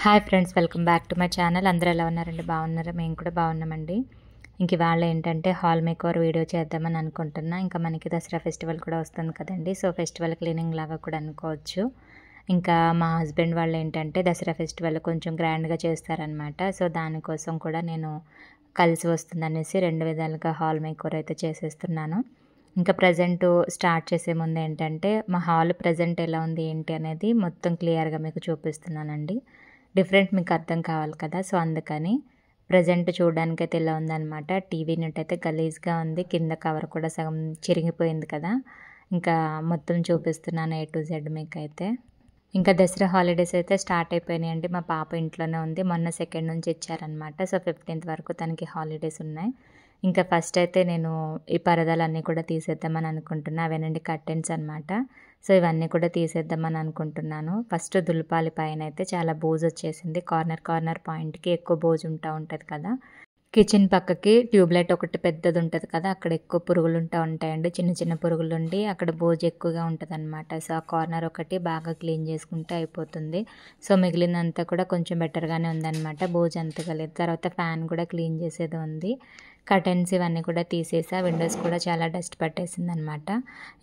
Hi friends, welcome back to my channel. అందరూ ఎలా ఉన్నారండి? బాగున్నారా? మేము కూడా బాగున్నామండి. ఇంక ఇవాళ ఏంటంటే హాల్ మేకోవర్ వీడియో చేద్దామని అనుకుంటున్నా. ఇంకా మనకి దసరా ఫెస్టివల్ కూడా వస్తుంది కదండి. సో ఫెస్టివల్ క్లీనింగ్ లాగా కూడా అనుకోవచ్చు. ఇంకా మా హస్బెండ్ వాళ్ళు ఏంటంటే దసరా ఫెస్టివల్ కొంచెం గ్రాండ్గా చేస్తారనమాట. సో దానికోసం కూడా నేను కలిసి వస్తుందనేసి 2 విధాలుగా హాల్ మేకోవర్ అయితే చేసేస్తున్నాను. ఇంకా ప్రజెంట్ స్టార్ట్ చేసే ముందు ఏంటంటే మా హాల్ ప్రజెంట్ ఎలా ఉంది ఏంటి అనేది మొత్తం క్లియర్గా మీకు చూపిస్తున్నానండి. డిఫరెంట్ మీకు అర్థం కావాలి కదా, సో అందుకని ప్రజెంట్ చూడడానికైతే ఇలా ఉందన్నమాట. టీవీ యూనిట్ అయితే గలీజ్గా ఉంది, కింద కవర్ కూడా సగం చిరిగిపోయింది కదా. ఇంకా మొత్తం చూపిస్తున్నాను A to Z మీకైతే. ఇంకా దసరా హాలిడేస్ అయితే స్టార్ట్ అయిపోయినాయండి. మా పాప ఇంట్లోనే ఉంది. మొన్న 2nd నుంచి ఇచ్చారనమాట. సో 15th వరకు తనకి హాలిడేస్ ఉన్నాయి. ఇంకా ఫస్ట్ అయితే నేను ఈ పరదాలన్నీ కూడా తీసేద్దామని అనుకుంటున్నా. అవేనండి కర్టెన్స్ అనమాట. సో ఇవన్నీ కూడా తీసేద్దామని అనుకుంటున్నాను. ఫస్ట్ దులపాలి. పైన అయితే చాలా బూజు వచ్చేసింది. కార్నర్ పాయింట్కి ఎక్కువ బూజు ఉంటుంది కదా. కిచెన్ పక్కకి ట్యూబ్లైట్ ఒకటి పెద్దది ఉంటుంది కదా, అక్కడ ఎక్కువ పురుగులు ఉంటాయండి. చిన్న చిన్న పురుగులు ఉండి అక్కడ బూజు ఎక్కువగా ఉంటుంది అనమాట. సో ఆ కార్నర్ ఒకటి బాగా క్లీన్ చేసుకుంటే అయిపోతుంది. సో మిగిలినంతా కూడా కొంచెం బెటర్గానే ఉందన్నమాట. బూజు అంతగా లేదు. తర్వాత ఫ్యాన్ కూడా క్లీన్ చేసేది ఉంది. కర్టెన్స్ ఇవన్నీ కూడా తీసేసా. విండోస్ కూడా చాలా డస్ట్ పట్టేసింది అనమాట.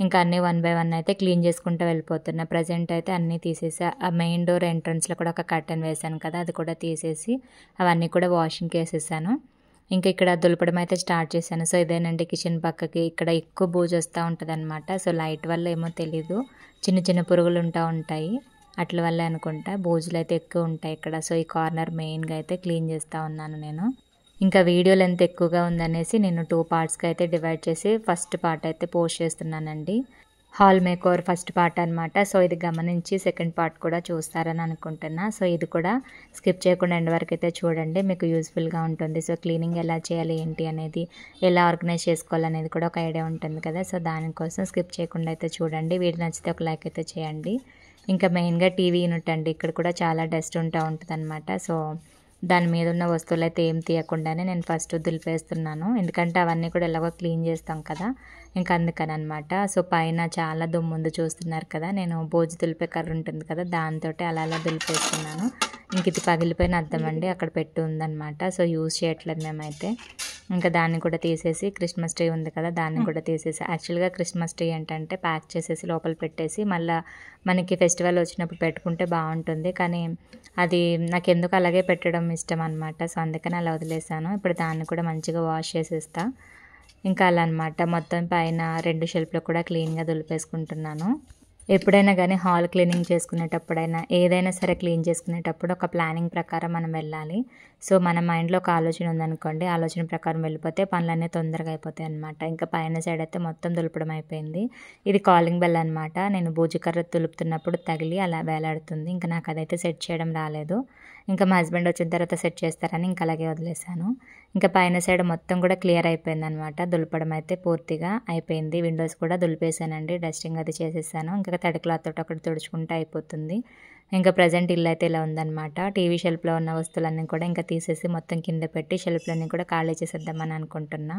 ఇంకా అన్నీ 1 by 1 అయితే క్లీన్ చేసుకుంటూ వెళ్ళిపోతున్నా. ప్రజెంట్ అయితే అన్నీ తీసేసా. ఆ మెయిన్ డోర్ ఎంట్రన్స్లో కూడా ఒక కర్టెన్ వేసాను కదా, అది కూడా తీసేసి అవన్నీ కూడా వాషింగ్కి వేసేసాను. ఇంకా ఇక్కడ దులపడం అయితే స్టార్ట్ చేశాను. సో ఇదేనండి కిచెన్ పక్కకి. ఇక్కడ ఎక్కువ బూజు వస్తూ ఉంటుంది అనమాట. సో లైట్ వల్ల ఏమో తెలీదు, చిన్న చిన్న పురుగులు ఉంటాయి. అట్ల వల్ల అనుకుంటా బూజులు అయితే ఎక్కువ ఉంటాయి ఇక్కడ. సో ఈ కార్నర్ మెయిన్గా అయితే క్లీన్ చేస్తూ ఉన్నాను నేను. ఇంకా వీడియో లెంత్ ఎక్కువగా ఉందనేసి నేను 2 పార్ట్స్గా అయితే డివైడ్ చేసి ఫస్ట్ పార్ట్ అయితే పోస్ట్ చేస్తున్నానండి. హాల్ మేకోవర్ ఫస్ట్ పార్ట్ అనమాట. సో ఇది గమనించి సెకండ్ పార్ట్ కూడా చూస్తారని అనుకుంటున్నా. సో ఇది కూడా స్కిప్ చేయకుండా ఎండ్ వరకు అయితే చూడండి, మీకు యూస్ఫుల్గా ఉంటుంది. సో క్లీనింగ్ ఎలా చేయాలి ఏంటి అనేది, ఎలా ఆర్గనైజ్ చేసుకోవాలనేది కూడా ఒక ఐడియా ఉంటుంది కదా. సో దానికోసం స్కిప్ చేయకుండా అయితే చూడండి. వీడియో నచ్చితే ఒక లైక్ అయితే చేయండి. ఇంకా మెయిన్గా టీవీ యూనిట్ అండి. ఇక్కడ కూడా చాలా డస్ట్ ఉంటుంది అనమాట. సో దాని మీద ఉన్న వస్తువులు అయితే ఏం తీయకుండానే నేను ఫస్ట్ దులిపేస్తున్నాను. ఎందుకంటే అవన్నీ కూడా ఎలాగో క్లీన్ చేస్తాం కదా, ఇంకా అందుకని అనమాట. సో పైన చాలా దుమ్ము చూస్తున్నారు కదా. నేను బోజు దులిపే కర్ర ఉంటుంది కదా, దాంతో అలా దులిపేస్తున్నాను. ఇంక ఇది పగిలిపోయిన అద్దం అండి, అక్కడ పెట్టి ఉందన్నమాట. సో యూజ్ చేయట్లేదు మేమైతే. ఇంకా దాన్ని కూడా తీసేసి, క్రిస్మస్ ట్రీ ఉంది కదా దాన్ని కూడా తీసేసి, యాక్చువల్గా క్రిస్మస్ ట్రీ ఏంటంటే ప్యాక్ చేసేసి లోపల పెట్టేసి మళ్ళీ మనకి ఫెస్టివల్ వచ్చినప్పుడు పెట్టుకుంటే బాగుంటుంది. కానీ అది నాకు ఎందుకు అలాగే పెట్టడం ఇష్టం అనమాట. సో అందుకని అలా వదిలేసాను. ఇప్పుడు దాన్ని కూడా మంచిగా వాష్ చేసేస్తా. ఇంకా అలా అనమాట. మొత్తం పైన 2 షెల్ఫ్లో కూడా క్లీన్గా దులిపేసుకుంటున్నాను. ఎప్పుడైనా కానీ హాల్ క్లీనింగ్ చేసుకునేటప్పుడైనా ఏదైనా సరే క్లీన్ చేసుకునేటప్పుడు ఒక ప్లానింగ్ ప్రకారం మనం వెళ్ళాలి. సో మన మైండ్లో ఒక ఆలోచన ఉందనుకోండి, ఆలోచన ప్రకారం వెళ్ళిపోతే పనులన్నీ తొందరగా అయిపోతాయి అనమాట. ఇంకా పైన సైడ్ అయితే మొత్తం దులపడం అయిపోయింది. ఇది కాలింగ్ బెల్ అనమాట. నేను బూజుకర్ర తులుపుతున్నప్పుడు తగిలి అలా వేలాడుతుంది. ఇంకా నాకు అదైతే సెట్ చేయడం రాలేదు. ఇంకా మా హస్బెండ్ వచ్చిన తర్వాత సెట్ చేస్తారని ఇంకా అలాగే వదిలేసాను. ఇంకా పైన సైడ్ మొత్తం కూడా క్లియర్ అయిపోయింది అనమాట. దులపడం అయితే పూర్తిగా అయిపోయింది. విండోస్ కూడా దులిపేసానండి, డస్టింగ్ అది చేసేసాను. ఇంకా తడి క్లాత్ తోటి ఒకటి తుడుచుకుంటే అయిపోతుంది. ఇంకా ప్రజెంట్ ఇల్లు అయితే ఇలా ఉందన్నమాట. టీవీ షెల్ఫ్లో ఉన్న వస్తువులన్నీ కూడా ఇంకా తీసేసి మొత్తం కింద పెట్టి షెల్ఫ్లన్నీ కూడా ఖాళీ చేసేద్దామని అనుకుంటున్నా.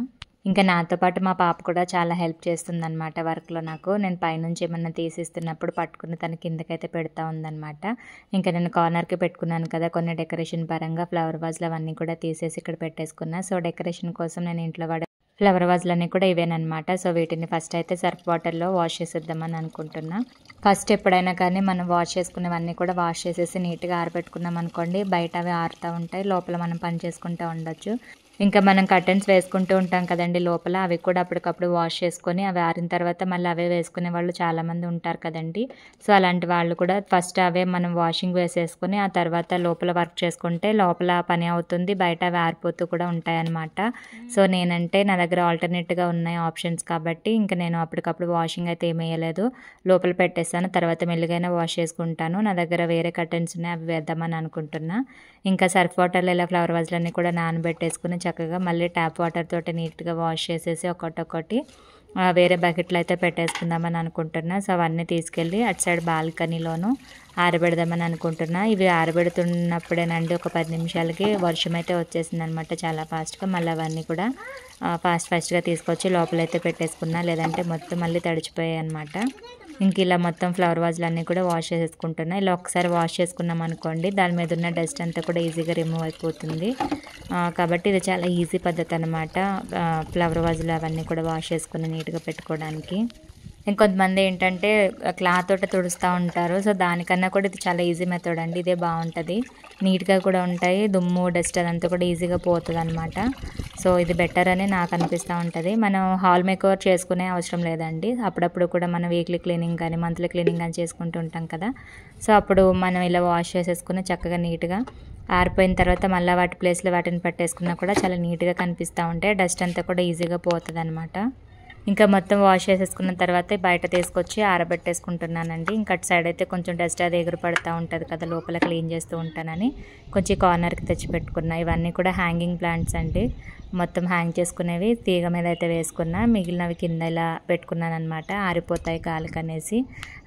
ఇంకా నాతో పాటు మా పాప కూడా చాలా హెల్ప్ చేస్తుందన్నమాట వర్క్లో నాకు. నేను పైనుంచి ఏమన్నా తీసిస్తున్నప్పుడు పట్టుకుని తన కిందకైతే పెడతా ఉందన్నమాట. ఇంకా నేను కార్నర్కి పెట్టుకున్నాను కదా, కొన్ని డెకరేషన్ పరంగా ఫ్లవర్ వాజ్లు అవన్నీ కూడా తీసేసి ఇక్కడ పెట్టేసుకున్నా. సో డెకరేషన్ కోసం నేను ఇంట్లో వాడే ఫ్లవర్ వాజ్లన్నీ కూడా ఇవేనమాట. సో వీటిని ఫస్ట్ అయితే సర్ఫ్ వాటర్లో వాష్ చేసేద్దామని అనుకుంటున్నా. ఫస్ట్ ఎప్పుడైనా కానీ మనం వాష్ చేసుకునేవన్నీ కూడా వాష్ చేసేసి నీట్గా ఆరబెట్టుకున్నాం అనుకోండి, బయట అవి ఆరుతూ ఉంటాయి, లోపల మనం పని చేసుకుంటూ ఉండొచ్చు. ఇంకా మనం కర్టెన్స్ వేసుకుంటూ ఉంటాం కదండి లోపల, అవి కూడా అప్పటికప్పుడు వాష్ చేసుకొని అవి ఆరిన తర్వాత మళ్ళీ అవే వేసుకునే వాళ్ళు చాలామంది ఉంటారు కదండి. సో అలాంటి వాళ్ళు కూడా ఫస్ట్ అవే మనం వాషింగ్ వేసేసుకొని ఆ తర్వాత లోపల వర్క్ చేసుకుంటే లోపల పని అవుతుంది, బయట అవి ఆరిపోతూ కూడా ఉంటాయన్నమాట. సో నేనంటే నా దగ్గర ఆల్టర్నేట్గా ఉన్నాయి ఆప్షన్స్ కాబట్టి ఇంకా నేను అప్పటికప్పుడు వాషింగ్ అయితే ఏమి వేయలేదు, లోపల పెట్టేస్తాను. తర్వాత మెల్లిగైనా వాష్ చేసుకుంటాను. నా దగ్గర వేరే కర్టెన్స్ ఉన్నాయి, అవి వేద్దామని అనుకుంటున్నా. ఇంకా సర్ఫ్ వాటర్లో ఇలా ఫ్లవర్ వాజ్లన్నీ కూడా నానబెట్టేసుకుని చక్కగా మళ్ళీ ట్యాప్ వాటర్ తోటి నీట్గా వాష్ చేసేసి ఒక్కొక్కటి వేరే బకెట్లో అయితే పెట్టేసుకుందామని అనుకుంటున్నా. సో అవన్నీ తీసుకెళ్ళి అటు సైడ్ బాల్కనీలోను ఆరబెడదామని అనుకుంటున్నా. ఇవి ఆరబెడుతున్నప్పుడేనండి ఒక 10 నిమిషాలకి వర్షం అయితే వచ్చేసింది అనమాట చాలా ఫాస్ట్గా. మళ్ళీ అవన్నీ కూడా ఫాస్ట్గా తీసుకొచ్చి లోపలైతే పెట్టేసుకున్నా, లేదంటే మొత్తం మళ్ళీ తడిచిపోయాయి అనమాట. ఇంక ఇలా మొత్తం ఫ్లవర్ వాజ్లు అన్నీ కూడా వాష్ చేసేసుకుంటున్నా. ఇలా ఒకసారి వాష్ చేసుకున్నాం అనుకోండి దాని మీద ఉన్న డస్ట్ అంతా కూడా ఈజీగా రిమూవ్ అయిపోతుంది. కాబట్టి ఇది చాలా ఈజీ పద్ధతి అనమాట, ఫ్లవర్ వాజ్లు అవన్నీ కూడా వాష్ చేసుకుని నీట్గా పెట్టుకోవడానికి. ఇంకొంతమంది ఏంటంటే క్లాత్ తోటి తుడుస్తూ ఉంటారు. సో దానికన్నా కూడా ఇది చాలా ఈజీ మెథడ్ అండి. ఇదే బాగుంటుంది, నీట్గా కూడా ఉంటాయి, దుమ్ము డస్ట్ అదంతా కూడా ఈజీగా పోతుంది అనమాట. సో ఇది బెటర్ అని నాకు అనిపిస్తూ ఉంటుంది. మనం హాల్ మేకోవర్ చేసుకునే అవసరం లేదండి. అప్పుడప్పుడు కూడా మనం వీక్లీ క్లీనింగ్ కానీ మంత్లీ క్లీనింగ్ కానీ చేసుకుంటూ ఉంటాం కదా. సో అప్పుడు మనం ఇలా వాష్ చేసేసుకుని చక్కగా నీట్గా ఆరిపోయిన తర్వాత మళ్ళీ వాటి ప్లేస్లో వాటిని పెట్టేసుకున్నా కూడా చాలా నీట్గా కనిపిస్తూ ఉంటాయి. డస్ట్ అంతా కూడా ఈజీగా పోతుంది అనమాట. ఇంకా మొత్తం వాష్ చేసేసుకున్న తర్వాత బయట తీసుకొచ్చి ఆరబెట్టేసుకుంటున్నానండి. ఇంకా అటు సైడ్ అయితే కొంచెం డస్ట్ అది ఎగురు పడుతూ ఉంటుంది కదా, లోపల క్లీన్ చేస్తూ ఉంటానని కొంచెం కార్నర్కి తెచ్చి పెట్టుకున్నా. ఇవన్నీ కూడా హ్యాంగింగ్ ప్లాంట్స్ అండి, మొత్తం హ్యాంగ్ చేసుకునేవి తీగ మీద అయితే వేసుకున్నా, మిగిలినవి కింద ఇలా పెట్టుకున్నాను అనమాట, ఆరిపోతాయి గాలికి అనేసి.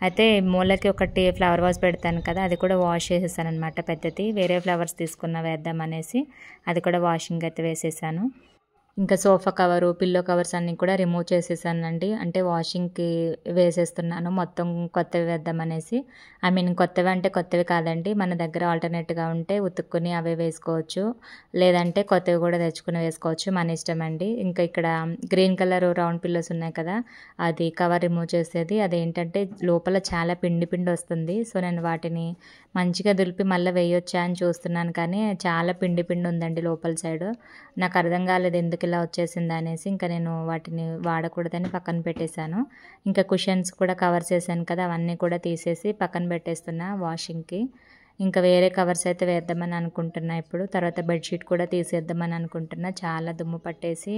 అయితే మూలకి ఒకటి ఫ్లవర్ వాజ్ పెడతాను కదా, అది కూడా వాష్ చేసేసాను అనమాట పెద్దది. వేరే ఫ్లవర్స్ తీసుకున్న వేద్దాం అనేసి అది కూడా వాషింగ్ అయితే వేసేసాను. ఇంకా సోఫా కవరు పిల్లో కవర్స్ అన్నీ కూడా రిమూవ్ చేసేసానండి. అంటే వాషింగ్కి వేసేస్తున్నాను మొత్తం కొత్తవి వేద్దామనేసి. కొత్తవి అంటే కొత్తవి కాదండి, మన దగ్గర ఆల్టర్నేట్గా ఉంటే ఉతుక్కుని అవే వేసుకోవచ్చు, లేదంటే కొత్తవి కూడా తెచ్చుకుని వేసుకోవచ్చు, మన ఇష్టం అండి. ఇంకా ఇక్కడ గ్రీన్ కలర్ రౌండ్ పిల్లోస్ ఉన్నాయి కదా, అది కవర్ రిమూవ్ చేసేది. అదేంటంటే లోపల చాలా పిండి పిండి వస్తుంది. సో నేను వాటిని మంచిగా దులిపి మళ్ళీ వేయొచ్చా అని చూస్తున్నాను, కానీ చాలా పిండి పిండి ఉందండి లోపల సైడ్. నాకు అర్థం కాలేదు ఎందుకు ఇలా వచ్చేసింది అనేసి. ఇంకా నేను వాటిని వాడకూడదని పక్కన పెట్టేశాను. ఇంకా కుషన్స్ కూడా కవర్స్ వేసాను కదా, అవన్నీ కూడా తీసేసి పక్కన పెట్టేస్తున్నా వాషింగ్కి. ఇంకా వేరే కవర్స్ అయితే వేద్దామని అనుకుంటున్నా ఇప్పుడు. తర్వాత బెడ్షీట్ కూడా తీసేద్దామని అనుకుంటున్నా, చాలా దుమ్ము పట్టేసి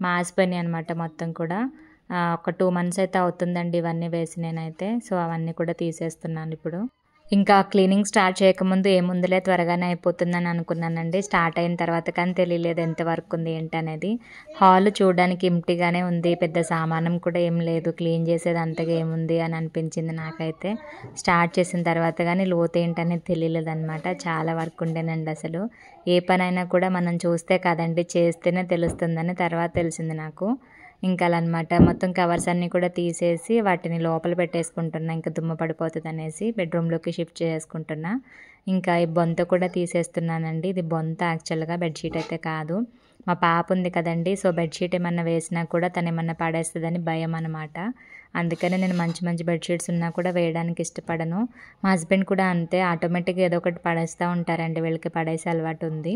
మాసిపోయినాయి అనమాట మొత్తం కూడా. ఒక 2 months అయితే అవుతుందండి ఇవన్నీ వేసి నేనైతే. సో అవన్నీ కూడా తీసేస్తున్నాను ఇప్పుడు. ఇంకా క్లీనింగ్ స్టార్ట్ చేయకముందు ఏముందిలే త్వరగానే అయిపోతుందని అనుకున్నానండి. స్టార్ట్ అయిన తర్వాత కానీ తెలియలేదు ఎంత వర్క్ ఉంది ఏంటి అనేది. హాల్ చూడడానికి ఎంప్టీగానే ఉంది, పెద్ద సామానం కూడా ఏం లేదు, క్లీన్ చేసేది అంతగా ఏముంది అని అనిపించింది నాకైతే. స్టార్ట్ చేసిన తర్వాత కానీ లోతు ఏంటనేది తెలియలేదన్నమాట. చాలా వర్క్ ఉండేనండి అసలు. ఏ పనైనా కూడా మనం చూస్తే కదండి, చేస్తేనే తెలుస్తుందని తర్వాత తెలిసింది నాకు. ఇంకా అలా అనమాట, మొత్తం కవర్స్ అన్నీ కూడా తీసేసి వాటిని లోపల పెట్టేసుకుంటున్నా, ఇంకా దుమ్ము పడిపోతుంది అనేసి బెడ్రూమ్లోకి షిఫ్ట్ చేసుకుంటున్నా. ఇంకా ఈ బొంత కూడా తీసేస్తున్నానండి. ఇది బొంత యాక్చువల్గా, బెడ్షీట్ అయితే కాదు. మా పాప ఉంది కదండి, సో బెడ్షీట్ ఏమన్నా వేసినా కూడా తను ఏమన్నా పడేస్తుందని భయం అనమాట. అందుకని నేను మంచి మంచి బెడ్షీట్స్ ఉన్నా కూడా వేయడానికి ఇష్టపడను. మా హస్బెండ్ కూడా అంతే, ఆటోమేటిక్గా ఏదో ఒకటి పడేస్తూ ఉంటారండి, వీళ్ళకి పడేసే అలవాటు ఉంది.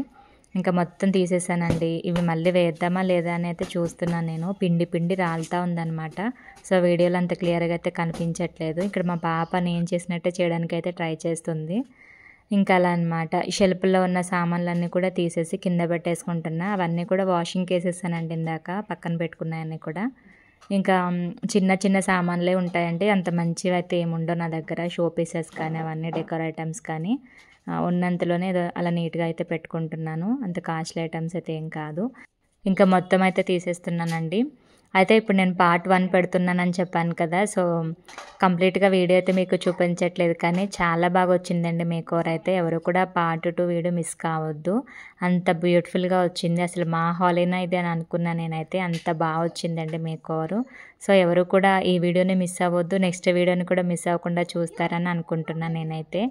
ఇంకా మొత్తం తీసేసానండి. ఇవి మళ్ళీ వేద్దామా లేదా అని అయితే చూస్తున్నాను నేను. పిండి పిండి రాలుతూ ఉందన్నమాట. సో వీడియోలో అంత క్లియర్గా అయితే కనిపించట్లేదు. ఇక్కడ మా పాప నేను చేసినట్టే చేయడానికి అయితే ట్రై చేస్తుంది. ఇంకా అలా అనమాట. షెల్ఫ్లో ఉన్న సామాన్లన్నీ కూడా తీసేసి కింద పెట్టేసుకుంటున్నా. అవన్నీ కూడా వాషింగ్కి వేసేసానండి ఇందాక, పక్కన పెట్టుకున్నాయన్నీ కూడా. ఇంకా చిన్న చిన్న సామాన్లే ఉంటాయండి, అంత మంచివి అయితే ఏముండవు నా దగ్గర. షో పీసెస్ కానీ అవన్నీ డెకోర్ ఐటమ్స్ కానీ ఉన్నంతలోనే అలా నీట్గా అయితే పెట్టుకుంటున్నాను. అంత కాస్ట్లీ ఐటమ్స్ అయితే ఏం కాదు. ఇంకా మొత్తం అయితే తీసేస్తున్నానండి. అయితే ఇప్పుడు నేను పార్ట్ 1 పెడుతున్నానని చెప్పాను కదా, సో కంప్లీట్గా వీడియో అయితే మీకు చూపించట్లేదు, కానీ చాలా బాగా వచ్చిందండి మేకోవర్ అయితే. ఎవరు కూడా పార్ట్ 2 వీడియో మిస్ కావద్దు, అంత బ్యూటిఫుల్గా వచ్చింది. అసలు మా హాలేనా ఇది అని అనుకున్నా నేనైతే, అంత బాగా వచ్చిందండి మేకోవరు. సో ఎవరు కూడా ఈ వీడియోని మిస్ అవ్వద్దు, నెక్స్ట్ వీడియోని కూడా మిస్ అవ్వకుండా చూస్తారని అనుకుంటున్నాను నేనైతే.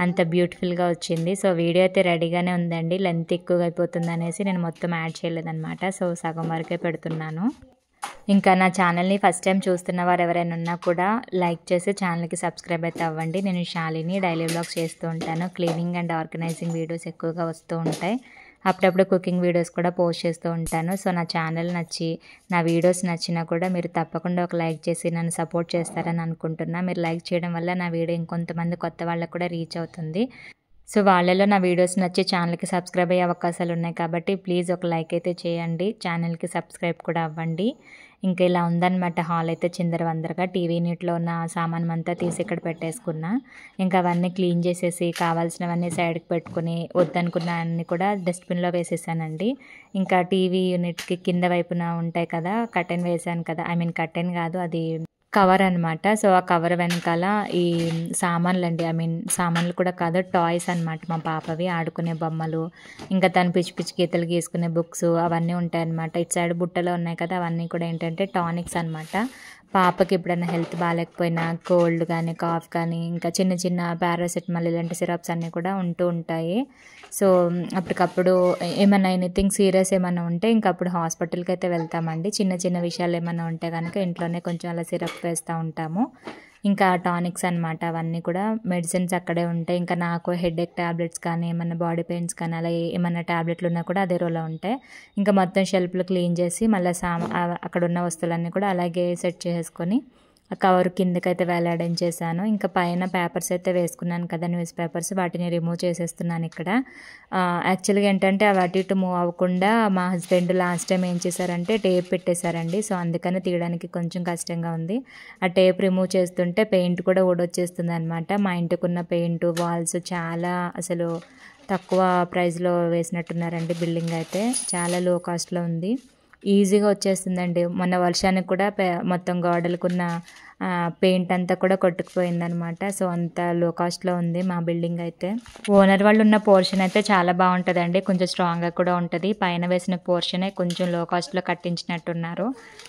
అంత బ్యూటిఫుల్గా వచ్చింది. సో వీడియో అయితే రెడీగానే ఉందండి, లెంత్ ఎక్కువగా అయిపోతుంది అనేసి నేను మొత్తం యాడ్ చేయలేదన్నమాట. సో సగం వరకే పెడుతున్నాను. ఇంకా నా ఛానల్ని ఫస్ట్ టైం చూస్తున్న వారు ఎవరైనా ఉన్నా కూడా లైక్ చేసి ఛానల్కి సబ్స్క్రైబ్ అయితే అవ్వండి. నేను శాలిని డైలీ వ్లాగ్స్ చేస్తూ ఉంటాను, క్లీనింగ్ అండ్ ఆర్గనైజింగ్ వీడియోస్ ఎక్కువగా వస్తూ ఉంటాయి. అప్పుడప్పుడు కుకింగ్ వీడియోస్ కూడా పోస్ట్ చేస్తూ ఉంటాను. సో నా ఛానల్ నచ్చి నా వీడియోస్ నచ్చినా కూడా మీరు తప్పకుండా ఒక లైక్ చేసి నన్ను సపోర్ట్ చేస్తారని అనుకుంటున్నా. మీరు లైక్ చేయడం వల్ల నా వీడియో ఇంకొంతమంది కొత్త వాళ్ళకు కూడా రీచ్ అవుతుంది. సో వాళ్ళలో నా వీడియోస్ నచ్చి ఛానల్కి సబ్స్క్రైబ్ అయ్యే అవకాశాలు ఉన్నాయి కాబట్టి ప్లీజ్ ఒక లైక్ అయితే చేయండి, ఛానల్కి సబ్స్క్రైబ్ కూడా అవ్వండి. ఇంకా ఇలా ఉందన్నమాట హాల్ అయితే చిందరవందరగా. టీవీ యూనిట్లో ఉన్న సామాన్ అంతా తీసి ఇక్కడ పెట్టేసుకున్నా. ఇంకా అవన్నీ క్లీన్ చేసేసి కావాల్సినవన్నీ సైడ్కి పెట్టుకుని వద్దనుకున్న అన్నీ కూడా డస్ట్బిన్లో వేసేసానండి. ఇంకా టీవీ యూనిట్కి కింద వైపున ఉంటాయి కదా, కర్టెన్ వేసాను కదా, కర్టెన్ కాదు అది కవర్ అనమాట. సో ఆ కవర్ వెనకాల ఈ సామాన్లు అండి, సామాన్లు కూడా కాదు, టాయ్స్ అనమాట, మా పాపవి ఆడుకునే బొమ్మలు, ఇంకా తను పిచ్చి పిచ్చి గీతలు గీసుకునే బుక్స్ అవన్నీ ఉంటాయన్నమాట. ఇటు సైడ్ బుట్టలో ఉన్నాయి కదా, అవన్నీ కూడా ఏంటంటే టానిక్స్ అనమాట. పాపకి ఎప్పుడైనా హెల్త్ బాగాలేకపోయినా కోల్డ్ కానీ కాఫ్ కానీ ఇంకా చిన్న చిన్న పారాసెటమాల్ ఇలాంటి సిరప్స్ అన్నీ కూడా ఉంటూ ఉంటాయి. సో అప్పటికప్పుడు ఏమన్నా ఎనీథింగ్ సీరియస్ ఏమన్నా ఉంటే ఇంక అప్పుడు హాస్పిటల్కి అయితే వెళ్తామండి. చిన్న చిన్న విషయాలు ఏమన్నా ఉంటే కనుక ఇంట్లోనే కొంచెం అలా సిరప్ వేస్తూ ఉంటాము. ఇంకా టానిక్స్ అనమాట, అవన్నీ కూడా మెడిసిన్స్ అక్కడే ఉంటాయి. ఇంకా నాకు హెడేక్ టాబ్లెట్స్ కానీ ఏమన్నా బాడీ పెయిన్స్ కానీ అలా ఏమన్నా టాబ్లెట్లు ఉన్నా కూడా అదే రోలో ఉంటాయి. ఇంకా మొత్తం షెల్ఫ్లు క్లీన్ చేసి మళ్ళీ అక్కడ ఉన్న వస్తువులన్నీ కూడా అలాగే సెట్ చేసుకొని కవర్ కిందకైతే వేలాడించేసాను. ఇంకా పైన పేపర్స్ అయితే వేసుకున్నాను కదా, న్యూస్ పేపర్స్, వాటిని రిమూవ్ చేసేస్తున్నాను ఇక్కడ. యాక్చువల్గా ఏంటంటే అవి అటు ఇటు మూవ్ అవ్వకుండా మా హస్బెండ్ లాస్ట్ టైం ఏం చేశారంటే టేప్ పెట్టేశారండి. సో అందుకని తీయడానికి కొంచెం కష్టంగా ఉంది. ఆ టేప్ రిమూవ్ చేస్తుంటే పెయింట్ కూడా ఊడొచ్చేస్తుంది అనమాట. మా ఇంటికి ఉన్న పెయింట్ వాల్స్ చాలా అసలు తక్కువ ప్రైస్లో వేసినట్టున్నారండి. బిల్డింగ్ అయితే చాలా లో కాస్ట్లో ఉంది, ఈజీగా వచ్చేస్తుందండి. మొన్న వర్షానికి కూడా మొత్తం గోడలకున్న పెయింట్ అంతా కూడా కొట్టుకుపోయిందనమాట. సో అంత లో కాస్ట్లో ఉంది మా బిల్డింగ్ అయితే. ఓనర్ వాళ్ళు ఉన్న పోర్షన్ అయితే చాలా బాగుంటుందండి, కొంచెం స్ట్రాంగ్గా కూడా ఉంటుంది. పైన వేసిన పోర్షనే కొంచెం లో కాస్ట్లో కట్టించినట్టున్నారు.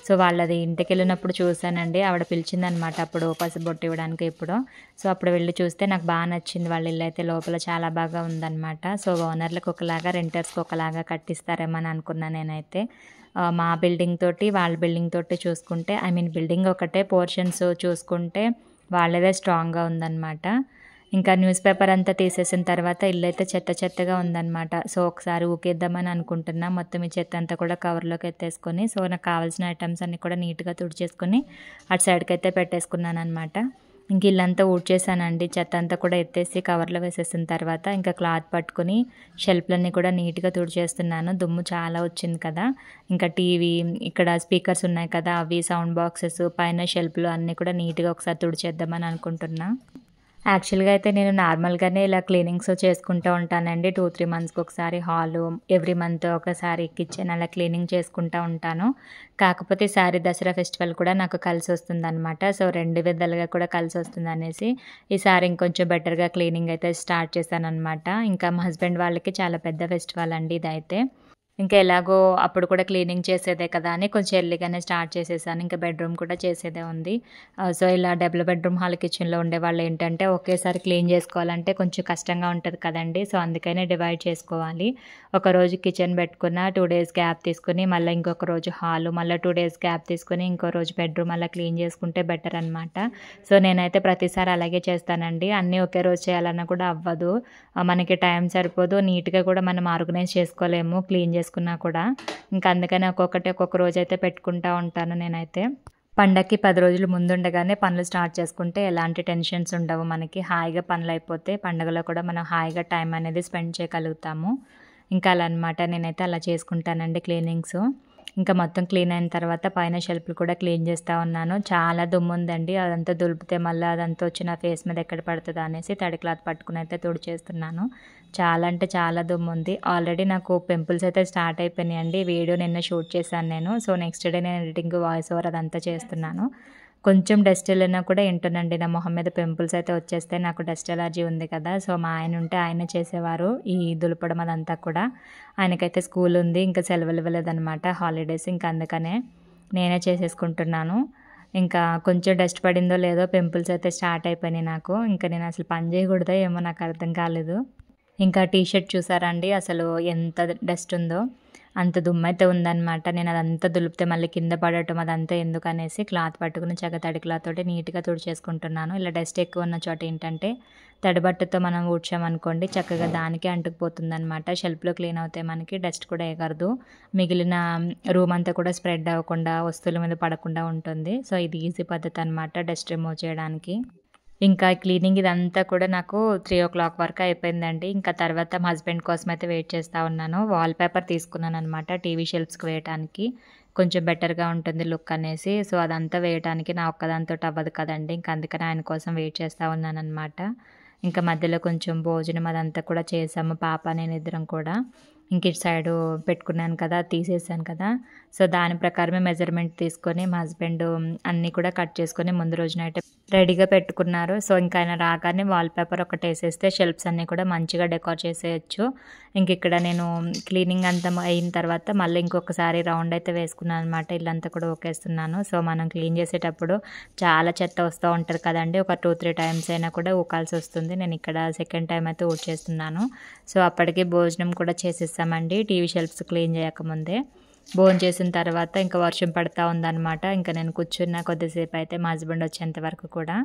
సో వాళ్ళది ఇంటికి వెళ్ళినప్పుడు చూశానండి, ఆవిడ పిలిచిందనమాట అప్పుడు పసుబొట్టు ఇవ్వడానికి ఇప్పుడు. సో అప్పుడు వెళ్ళి చూస్తే నాకు బాగా నచ్చింది. వాళ్ళ ఇల్లు అయితే లోపల చాలా బాగా ఉందన్నమాట. సో ఓనర్లకు ఒకలాగా రెంటర్స్కి ఒకలాగా కట్టిస్తారేమో అని అనుకున్నాను నేనైతే. మా బిల్డింగ్ తోటి వాళ్ళ బిల్డింగ్ తోటి చూసుకుంటే, ఐ మీన్ బిల్డింగ్ ఒకటే, పోర్షన్స్ చూసుకుంటే వాళ్ళదే స్ట్రాంగ్గా ఉందన్నమాట. ఇంకా న్యూస్ పేపర్ అంతా తీసేసిన తర్వాత ఇల్లు అయితే చెత్త చెత్తగా ఉందన్నమాట. సో ఒకసారి ఊకేద్దామని అనుకుంటున్నా. మొత్తం ఈ చెత్త అంతా కూడా కవర్లోకి ఎత్తేసుకొని, సో నాకు కావాల్సిన ఐటమ్స్ అన్నీ కూడా నీట్గా తుడిచేసుకొని అటు సైడ్కి అయితే పెట్టేసుకున్నాను అనమాట. ఇంక ఇల్లంతా ఊడ్చేసానండి, చెత్త అంతా కూడా ఎత్తేసి కవర్లో వేసేసిన తర్వాత ఇంకా క్లాత్ పట్టుకొని షెల్ఫ్లన్నీ కూడా నీట్గా తుడిచేస్తున్నాను. దుమ్ము చాలా వచ్చింది కదా. ఇంకా టీవీ, ఇక్కడ స్పీకర్స్ ఉన్నాయి కదా, అవి సౌండ్ బాక్సెస్, పైన షెల్ఫ్లు అన్నీ కూడా నీట్గా ఒకసారి తుడిచేద్దామని అనుకుంటున్నా. యాక్చువల్గా అయితే నేను నార్మల్గానే ఇలా క్లీనింగ్స్ చేసుకుంటూ ఉంటానండి. 2-3 మంత్స్కి ఒకసారి హాలు, ఎవ్రీ మంత్ ఒకసారి కిచెన్ అలా క్లీనింగ్ చేసుకుంటూ ఉంటాను. కాకపోతే ఈసారి దసరా ఫెస్టివల్ కూడా నాకు కలిసి వస్తుందన్నమాట. సో 2 విధాలుగా కూడా కలిసి వస్తుంది అనేసి ఈసారి ఇంకొంచెం బెటర్గా క్లీనింగ్ అయితే స్టార్ట్ చేశాను అనమాట. ఇంకా మా హస్బెండ్ వాళ్ళకి చాలా పెద్ద ఫెస్టివల్ అండి ఇదైతే. ఇంకా ఎలాగో అప్పుడు కూడా క్లీనింగ్ చేసేదే కదా అని కొంచెం ఎర్లీగానే స్టార్ట్ చేసేసాను. ఇంకా బెడ్రూమ్ కూడా చేసేదే ఉంది. సో ఇలా డబుల్ బెడ్రూమ్ హాల్ కిచెన్లో ఉండేవాళ్ళు ఏంటంటే ఒకేసారి క్లీన్ చేసుకోవాలంటే కొంచెం కష్టంగా ఉంటుంది కదండి. సో అందుకనే డివైడ్ చేసుకోవాలి. ఒకరోజు కిచెన్ పెట్టుకున్న 2 days గ్యాప్ తీసుకుని మళ్ళీ ఇంకొక రోజు హాలు, మళ్ళీ 2 days గ్యాప్ తీసుకుని ఇంకో రోజు బెడ్రూమ్ అలా క్లీన్ చేసుకుంటే బెటర్ అనమాట. సో నేనైతే ప్రతిసారి అలాగే చేస్తానండి. అన్నీ ఒకే రోజు చేయాలన్నా కూడా అవ్వదు, మనకి టైం సరిపోదు, నీట్గా కూడా మనం ఆర్గనైజ్ చేసుకోలేము క్లీన్ చేసుకున్నా కూడా. ఇంకా అందుకని ఒక్కొక్క రోజు అయితే పెట్టుకుంటూ ఉంటాను నేనైతే. పండగకి 10 రోజులు ముందుండగానే పనులు స్టార్ట్ చేసుకుంటే ఎలాంటి టెన్షన్స్ ఉండవు మనకి. హాయిగా పనులు అయిపోతే పండుగలో కూడా మనం హాయిగా టైం అనేది స్పెండ్ చేయగలుగుతాము. ఇంకా అలా అనమాట, నేనైతే అలా చేసుకుంటానండి క్లీనింగ్స్. ఇంకా మొత్తం క్లీన్ అయిన తర్వాత పైన షెల్ఫ్లు కూడా క్లీన్ చేస్తూ ఉన్నాను. చాలా దుమ్ము ఉందండి, అదంతా దులిపితే మళ్ళీ అదంతా వచ్చి నా ఫేస్ మీద ఎక్కడ పడుతుందో అనేసి తడి క్లాత్ పట్టుకుని అయితే తుడిచేస్తున్నాను. చాలా అంటే చాలా దుమ్ము ఉంది. ఆల్రెడీ నాకు పింపుల్స్ అయితే స్టార్ట్ అయిపోయినాయండి. వీడియో నిన్న షూట్ చేశాను నేను. సో నెక్స్ట్ డే నేను ఎడిటింగ్, వాయిస్ ఓవర్ అదంతా చేస్తున్నాను. కొంచెం డస్ట్ వెళ్ళినా కూడా ఏంటోనండి నా మొహం మీద పింపుల్స్ అయితే వచ్చేస్తాయి. నాకు డస్ట్ ఎలర్జీ ఉంది కదా. సో మా ఆయన ఉంటే ఆయన చేసేవారు ఈ దులపడం అదంతా కూడా. ఆయనకైతే స్కూల్ ఉంది, ఇంకా సెలవులు ఇవ్వలేదన్నమాట, హాలిడేస్. ఇంకా అందుకనే నేనే చేసేసుకుంటున్నాను. ఇంకా కొంచెం డస్ట్ పడిందో లేదో పింపుల్స్ అయితే స్టార్ట్ అయిపోయినాయి నాకు. ఇంకా నేను అసలు పని చేయకూడదో ఏమో నాకు అర్థం కాలేదు. ఇంకా టీషర్ట్ చూసారా అండి, అసలు ఎంత డస్ట్ ఉందో, అంత దుమ్మైతే ఉందన్నమాట. నేను అదంతా దులిపితే మళ్ళీ కింద పడటం అదంతా ఎందుకు అనేసి క్లాత్ పట్టుకుని చక్కగా తడి క్లాత్ తోటి నీట్గా తుడిచేసుకుంటున్నాను. ఇలా డస్ట్ ఎక్కువ ఉన్న చోట ఏంటంటే తడి బట్టతో మనం ఊడ్చామనుకోండి చక్కగా దానికే అంటుకుపోతుందన్నమాట. షెల్ఫ్లో క్లీన్ అవుతే మనకి డస్ట్ కూడా ఎగరదు, మిగిలిన రూమ్ అంతా కూడా స్ప్రెడ్ అవ్వకుండా వస్తువుల మీద పడకుండా ఉంటుంది. సో ఇది ఈజీ పద్ధతి అనమాట డస్ట్ రిమూవ్ చేయడానికి. ఇంకా క్లీనింగ్ ఇదంతా కూడా నాకు 3 o'clock వరకు అయిపోయిందండి. ఇంకా తర్వాత మా హస్బెండ్ కోసం అయితే వెయిట్ చేస్తూ ఉన్నాను. వాల్ పేపర్ తీసుకున్నాను అనమాట టీవీ షెల్ఫ్స్కి వేయడానికి, కొంచెం బెటర్గా ఉంటుంది లుక్ అనేసి. సో అదంతా వేయడానికి నా ఒక్కదానితో అవ్వదు కదండి. ఇంకా అందుకని ఆయన కోసం వెయిట్ చేస్తూ ఉన్నాను అనమాట. ఇంకా మధ్యలో కొంచెం భోజనం అదంతా కూడా చేసాము, పాప నేను ఇద్దరం కూడా. ఇంక ఇటు సైడు పెట్టుకున్నాను కదా, తీసేసాను కదా. సో దాని ప్రకారమే మెజర్మెంట్ తీసుకొని మా హస్బెండ్ అన్నీ కూడా కట్ చేసుకొని ముందు రోజు నైట్ రెడీగా పెట్టుకున్నారు. సో ఇంకా ఆయన రాగానే వాల్ పేపర్ ఒకటి వేసేస్తే షెల్ఫ్స్ అన్నీ కూడా మంచిగా డెకోర్ చేసేయచ్చు. ఇంక ఇక్కడ నేను క్లీనింగ్ అంతా అయిన తర్వాత మళ్ళీ ఇంకొకసారి రౌండ్ అయితే వేసుకున్నాను అనమాట. ఇల్లంతా కూడా ఊకేస్తున్నాను. సో మనం క్లీన్ చేసేటప్పుడు చాలా చెత్త వస్తూ ఉంటుంది కదండి. ఒక 2-3 టైమ్స్ అయినా కూడా ఊకాల్సి వస్తుంది. నేను ఇక్కడ సెకండ్ టైం అయితే ఊడ్చేస్తున్నాను. సో అప్పటికి భోజనం కూడా చేసేసామండి, టీవీ షెల్ఫ్స్ క్లీన్ చేయకముందే. భోజనం చేసిన తర్వాత ఇంకా వర్షం పడతా ఉందన్నమాట. ఇంకా నేను కూర్చున్న కొద్దిసేపు అయితే మా హస్బెండ్ వచ్చేంత వరకు కూడా.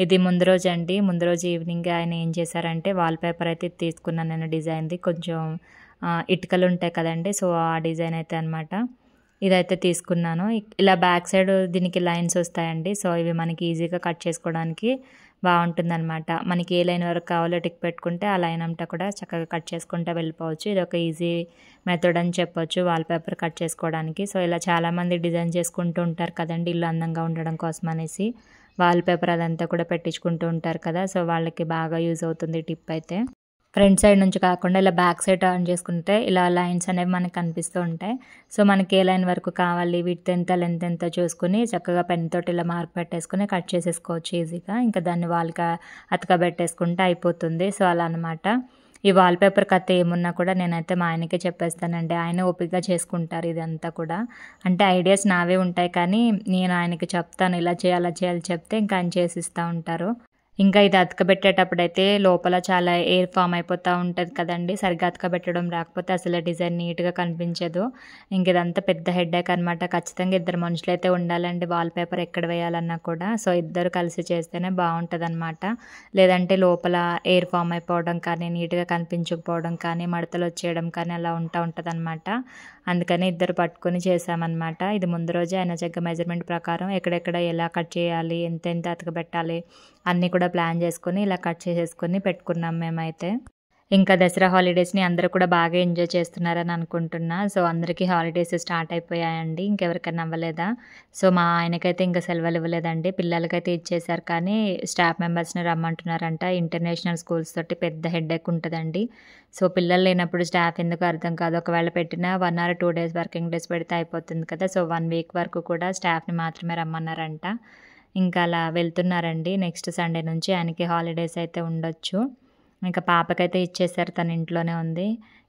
ఇది ముందు రోజు అండి. ముందు రోజు ఈవినింగ్ ఆయన ఏం చేశారంటే వాల్ పేపర్ అయితే తీసుకున్నాను నేను డిజైన్ది. కొంచెం ఇటుకలు ఉంటాయి కదండి, సో ఆ డిజైన్ అయితే అనమాట. ఇదైతే తీసుకున్నాను. ఇలా బ్యాక్ సైడ్ దీనికి లైన్స్ వస్తాయండి. సో ఇవి మనకి ఈజీగా కట్ చేసుకోవడానికి బాగుంటుందన్నమాట. మనకి ఏ లైన్ వరకు కావాలో టిక్ పెట్టుకుంటే ఆ లైన్ అంతా కూడా చక్కగా కట్ చేసుకుంటూ వెళ్ళిపోవచ్చు. ఇది ఒక ఈజీ మెథడ్ అని చెప్పొచ్చు వాల్ పేపర్ కట్ చేసుకోవడానికి. సో ఇలా చాలామంది డిజైన్ చేసుకుంటూ ఉంటారు కదండి, ఇల్లు అందంగా ఉండడం కోసం అనేసి వాల్ పేపర్ అదంతా కూడా పెట్టించుకుంటూ ఉంటారు కదా. సో వాళ్ళకి బాగా యూజ్ అవుతుంది టిప్ అయితే. ఫ్రంట్ సైడ్ నుంచి కాకుండా ఇలా బ్యాక్ సైడ్ టర్న్ చేసుకుంటే ఇలా లైన్స్ అనేవి మనకు కనిపిస్తూ ఉంటాయి. సో మనకి ఏ లైన్ వరకు కావాలి, విడ్త్ ఎంత, లెంత్ ఎంత చూసుకుని చక్కగా పెన్ తోటి ఇలా మార్క్ పెట్టేసుకుని కట్ చేసేసుకోవచ్చు ఈజీగా. ఇంకా దాన్ని వాళ్ళకి అతకబెట్టేసుకుంటే అయిపోతుంది. సో అలా అనమాట. ఈ వాల్ పేపర్ కథ ఏమున్నా కూడా నేనైతే మా ఆయనకే చెప్పేస్తానండి. ఆయన ఓపికగా చేసుకుంటారు ఇదంతా కూడా. అంటే ఐడియాస్ నావే ఉంటాయి కానీ నేను ఆయనకి చెప్తాను ఇలా చేయాలి అలా చేయాలి చెప్తే ఇంకా ఆయన చేసిస్తూ ఉంటారు. ఇంకా ఇది అతకబెట్టేటప్పుడైతే లోపల చాలా ఎయిర్ ఫామ్ అయిపోతూ ఉంటుంది కదండి. సరిగ్గా అతకబెట్టడం రాకపోతే అసలు డిజైన్ నీట్గా కనిపించదు. ఇంక ఇదంతా పెద్ద హెడ్ఏక్ అనమాట. ఖచ్చితంగా ఇద్దరు మనుషులు అయితే ఉండాలండి వాల్ పేపర్ ఎక్కడ వేయాలన్నా కూడా. సో ఇద్దరు కలిసి చేస్తేనే బాగుంటుంది అనమాట. లేదంటే లోపల ఎయిర్ ఫామ్ అయిపోవడం కానీ, నీట్గా కనిపించకపోవడం కానీ, మడతలు వచ్చేయడం కానీ అలా ఉంటుంది అనమాట. అందుకని ఇద్దరు పట్టుకొని చేసామన్నమాట. ఇది ముందు రోజే ఆయన చక్కగా మెజర్మెంట్ ప్రకారం ఎక్కడెక్కడ ఎలా కట్ చేయాలి, ఎంత అతకబెట్టాలి అన్నీ కూడా ప్లాన్ చేసుకొని ఇలా కట్ చేసేసుకొని పెట్టుకున్నాం మేమైతే. ఇంకా దసరా హాలిడేస్ని అందరూ కూడా బాగా ఎంజాయ్ చేస్తున్నారని అనుకుంటున్నా. సో అందరికీ హాలిడేస్ స్టార్ట్ అయిపోయాయండి. ఇంకెవరికైనా అవ్వలేదా? సో మా ఆయనకైతే ఇంకా సెలవులు ఇవ్వలేదండి. పిల్లలకైతే ఇచ్చేసారు కానీ స్టాఫ్ మెంబర్స్ని రమ్మంటున్నారంట. ఇంటర్నేషనల్ స్కూల్స్ తోటి పెద్ద హెడ్ఏక్ ఉంటుందండి. సో పిల్లలు లేనప్పుడు స్టాఫ్ ఎందుకు అర్థం కాదు. ఒకవేళ పెట్టినా 1 or 2 days వర్కింగ్ డేస్ పెడితే అయిపోతుంది కదా. సో 1 week వరకు కూడా స్టాఫ్ని మాత్రమే రమ్మన్నారంట. ఇంకా అలా వెళ్తున్నారండి. నెక్స్ట్ సండే నుంచి ఆయనకి హాలిడేస్ అయితే ఉండొచ్చు. ఇంకా పాపకైతే ఇచ్చేసారు, తన ఇంట్లోనే ఉంది.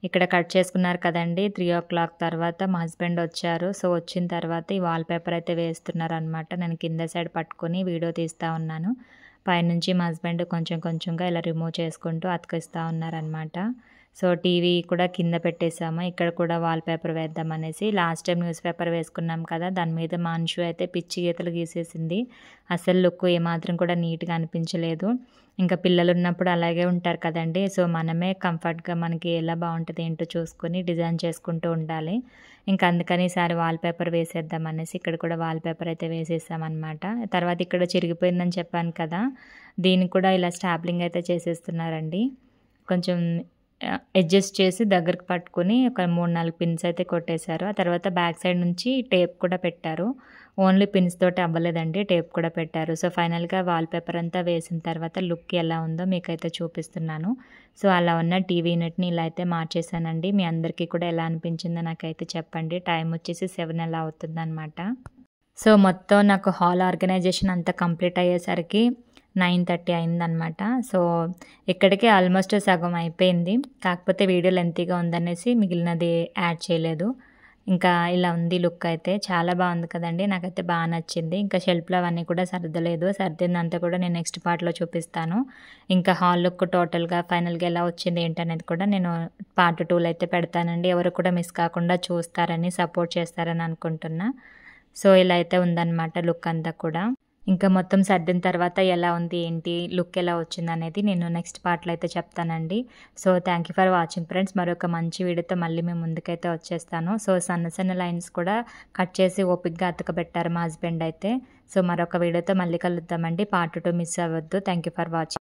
ఇక్కడ కట్ చేసుకున్నారు కదండి. 3 o'clock తర్వాత మా హస్బెండ్ వచ్చారు. సో వచ్చిన తర్వాత ఈ వాల్ పేపర్ అయితే వేస్తున్నారు అనమాట. నేను కింద సైడ్ పట్టుకొని వీడియో తీస్తూ ఉన్నాను. పైనుంచి మా హస్బెండ్ కొంచెం కొంచెంగా ఇలా రిమూవ్ చేసుకుంటూ అతికిస్తూ ఉన్నారనమాట. సో టీవీ కూడా కింద పెట్టేసాము. ఇక్కడ కూడా వాల్ పేపర్ వేద్దామనేసి. లాస్ట్ టైం న్యూస్ పేపర్ వేసుకున్నాం కదా, దాని మీద మాన్షు అయితే పిచ్చి గీతలు గీసేసింది. అసలు లుక్ ఏమాత్రం కూడా నీట్గా అనిపించలేదు. ఇంకా పిల్లలు ఉన్నప్పుడు అలాగే ఉంటారు కదండి. సో మనమే కంఫర్ట్గా మనకి ఎలా బాగుంటుంది ఏంటో చూసుకొని డిజైన్ చేసుకుంటూ ఉండాలి. ఇంకా అందుకని ఈసారి వాల్ పేపర్ వేసేద్దాం అనేసి ఇక్కడ కూడా వాల్ పేపర్ అయితే వేసేసామన్నమాట. తర్వాత ఇక్కడ చిరిగిపోయిందని చెప్పాను కదా, దీనికి కూడా ఇలా స్టాప్లింగ్ అయితే చేసేస్తున్నారండి. కొంచెం అడ్జస్ట్ చేసి దగ్గరకు పట్టుకొని ఒక 3-4 పిన్స్ అయితే కొట్టేశారు. ఆ తర్వాత బ్యాక్ సైడ్ నుంచి టేప్ కూడా పెట్టారు. ఓన్లీ పిన్స్ తోటి అవ్వలేదండి, టేప్ కూడా పెట్టారు. సో ఫైనల్గా వాల్ పేపర్ అంతా వేసిన తర్వాత లుక్ ఎలా ఉందో మీకైతే చూపిస్తున్నాను. సో అలా ఉన్న టీవీ యూనిట్ని ఇలా అయితే మార్చేసానండి. మీ అందరికీ కూడా ఎలా అనిపించిందో నాకైతే చెప్పండి. టైం వచ్చేసి 7 అలా అవుతుందన్నమాట. సో మొత్తం నాకు హాల్ ఆర్గనైజేషన్ అంతా కంప్లీట్ అయ్యేసరికి 9:30 అయిందనమాట. సో ఇక్కడికి ఆల్మోస్ట్ సగం అయిపోయింది. కాకపోతే వీడియో లెంతీగా ఉందనేసి మిగిలినది యాడ్ చేయలేదు. ఇంకా ఇలా ఉంది లుక్ అయితే. చాలా బాగుంది కదండి, నాకైతే బాగా నచ్చింది. ఇంకా షెల్ఫ్లో అవన్నీ కూడా సర్దలేదు. సర్దిందంతా కూడా నేను నెక్స్ట్ పార్ట్లో చూపిస్తాను. ఇంకా హాల్ లుక్ టోటల్గా ఫైనల్గా ఎలా వచ్చింది ఏంటనేది కూడా నేను పార్ట్ 2లో అయితే పెడతానండి. ఎవరు కూడా మిస్ కాకుండా చూస్తారని, సపోర్ట్ చేస్తారని అనుకుంటున్నా. సో ఇలా అయితే ఉందన్నమాట లుక్ అంతా కూడా. ఇంకా మొత్తం సర్దిన తర్వాత ఎలా ఉంది ఏంటి లుక్ ఎలా వచ్చింది అనేది నేను నెక్స్ట్ పార్ట్లో అయితే చెప్తానండి. So thank you for watching friends. మరొక మంచి వీడియోతో మళ్ళీ మేము ముందుకైతే వచ్చేస్తాను. సో సన్న లైన్స్ కూడా కట్ చేసి ఓపిక్గా అతకబెట్టారు మా హస్బెండ్ అయితే. సో మరొక వీడియోతో మళ్ళీ కలుద్దామండి. పార్ట్ 2 మిస్ అవ్వద్దు. Thank you for watching.